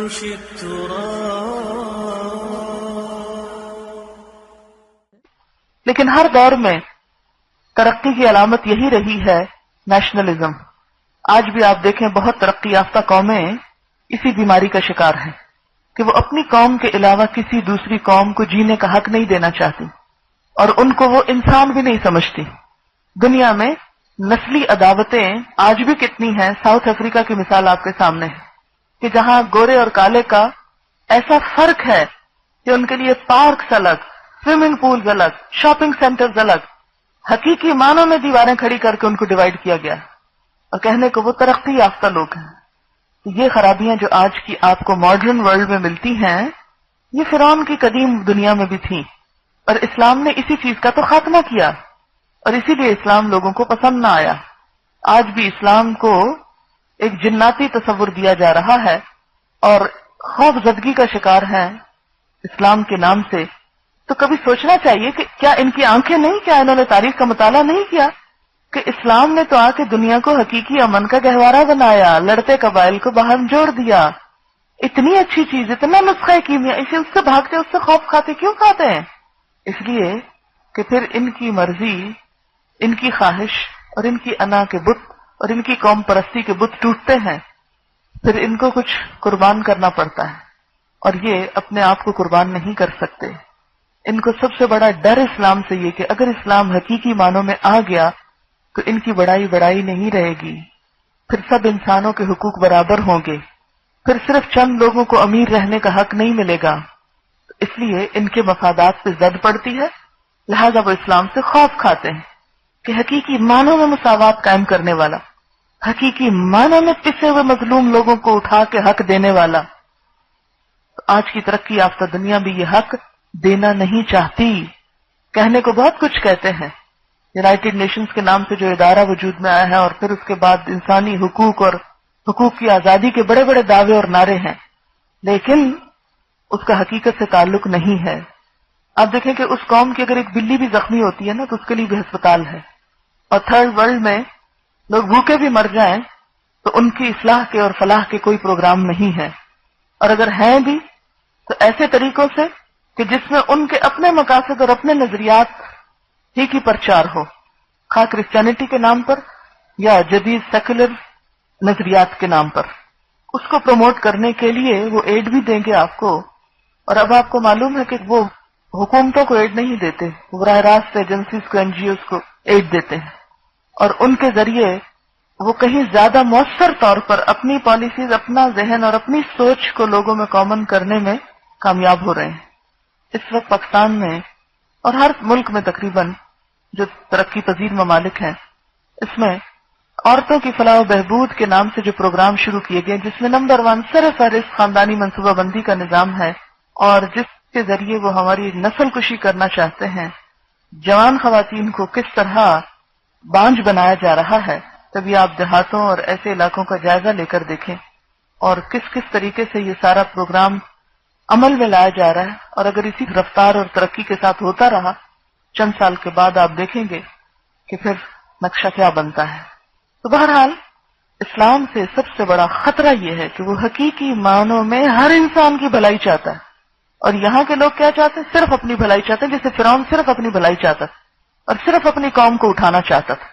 يمشي التراب. لیکن ہر دور میں ترقی کی علامت یہی رہی ہے نیشنلزم. آج بھی آپ دیکھیں بہت ترقی یافتہ قومیں اسی بیماری کا شکار ہیں کہ وہ اپنی قوم کے علاوہ کسی دوسری قوم کو جینے کا حق نہیں دینا چاہتی اور ان کو وہ انسان بھی نہیں سمجھتی. دنیا میں نسلی عداوتیں آج بھی کتنی ہیں. ساؤتھ افریقہ کی مثال آپ کے سامنے ہے کہ جہاں گورے اور کالے کا ایسا فرق ہے کہ ان کے لیے پارکس الگ، سوئمنگ پولز الگ، شاپنگ سینٹرز الگ، حقیقی معنوں میں دیواریں کھڑی کر کے ان کو ڈیوائیڈ کیا گیا اور کہنے کو وہ ترقی یافتہ لوگ ہیں. یہ خرابیاں جو آج کی آپ کو ماڈرن ورلڈ میں ملتی ہیں یہ فرعون کی قدیم دنیا میں بھی تھیں اور اسلام نے اسی چیز کا تو خاتمہ کیا اور اسی لیے اسلام لوگوں کو پسند نہ آیا. آج بھی اسلام کو ایک جناتی تصور دیا جا رہا ہے اور خوف زدگی کا شکار ہیں اسلام کے نام سے. تو کبھی سوچنا چاہیے کہ کیا ان کی آنکھیں نہیں، کیا انہوں نے تاریخ کا مطالعہ نہیں کیا کہ اسلام نے تو آ کے دنیا کو حقیقی امن کا گہوارہ بنایا، لڑتے قبائل کو باہم جوڑ دیا. اتنی اچھی چیز، اتنا نسخہ کیمیا، اسے اس سے بھاگتے، اس سے خوف کھاتے کیوں کھاتے ہیں؟ اس لیے کہ پھر ان کی مرضی، ان کی خواہش اور ان کی انا کے بت اور ان کی قوم پرستی کے بت ٹوٹتے ہیں، پھر ان کو کچھ قربان کرنا پڑتا ہے اور یہ اپنے آپ کو قربان نہیں کر سکتے. ان کو سب سے بڑا ڈر اسلام سے یہ کہ اگر اسلام حقیقی معنوں میں آ گیا تو ان کی بڑائی نہیں رہے گی، پھر سب انسانوں کے حقوق برابر ہوں گے، پھر صرف چند لوگوں کو امیر رہنے کا حق نہیں ملے گا. اس لیے ان کے مفادات پہ زد پڑتی ہے، لہذا وہ اسلام سے خوف کھاتے ہیں کہ حقیقی معنوں میں مساوات قائم کرنے والا، حقیقی معنوں میں پسے ہوئے مظلوم لوگوں کو اٹھا کے حق دینے والا. آج کی ترقی یافتہ دنیا بھی یہ حق دینا نہیں چاہتی. کہنے کو بہت کچھ کہتے ہیں، یونائٹڈ نیشنز کے نام سے جو ادارہ وجود میں آیا ہے اور پھر اس کے بعد انسانی حقوق اور حقوق کی آزادی کے بڑے بڑے دعوے اور نعرے ہیں، لیکن اس کا حقیقت سے تعلق نہیں ہے. آپ دیکھیں کہ اس قوم کی اگر ایک بلی بھی زخمی ہوتی ہے نا تو اس کے لیے بھی ہسپتال ہے، اور تھرڈ ورلڈ میں لوگ بھوکے بھی مر جائیں تو ان کی اصلاح کے اور فلاح کے کوئی پروگرام نہیں ہے، اور اگر ہیں بھی تو ایسے طریقوں سے کہ جس میں ان کے اپنے مقاصد اور اپنے نظریات ہی کی پرچار ہو، خواہ کرسچینٹی کے نام پر یا جدید سیکولر نظریات کے نام پر. اس کو پروموٹ کرنے کے لیے وہ ایڈ بھی دیں گے آپ کو. اور اب آپ کو معلوم ہے کہ وہ حکومتوں کو ایڈ نہیں دیتے، وہ براہ راست ایجنسیز کو، این جی اوز کو ایڈ دیتے ہیں اور ان کے ذریعے وہ کہیں زیادہ مؤثر طور پر اپنی پالیسیز، اپنا ذہن اور اپنی سوچ کو لوگوں میں کامن کرنے میں کامیاب ہو رہے ہیں. اس وقت پاکستان میں اور ہر ملک میں تقریباً جو ترقی پذیر ممالک ہیں اس میں عورتوں کی فلاح و بہبود کے نام سے جو پروگرام شروع کیے گئے جس میں نمبر 1 صرف فہرست خاندانی منصوبہ بندی کا نظام ہے اور جس کے ذریعے وہ ہماری نسل کشی کرنا چاہتے ہیں، جوان خواتین کو کس طرح بانجھ بنایا جا رہا ہے. تبھی آپ دیہاتوں اور ایسے علاقوں کا جائزہ لے کر دیکھیں اور کس کس طریقے سے یہ سارا پروگرام عمل میں لایا جا رہا ہے. اور اگر اسی رفتار اور ترقی کے ساتھ ہوتا رہا چند سال کے بعد آپ دیکھیں گے کہ پھر نقشہ کیا بنتا ہے. تو بہرحال اسلام سے سب سے بڑا خطرہ یہ ہے کہ وہ حقیقی معنوں میں ہر انسان کی بھلائی چاہتا ہے، اور یہاں کے لوگ کیا چاہتے ہیں؟ صرف اپنی بھلائی چاہتے ہیں، جیسے فرعون صرف اپنی بھلائی چاہتا تھا اور صرف اپنی قوم کو اٹھانا چاہتا تھا.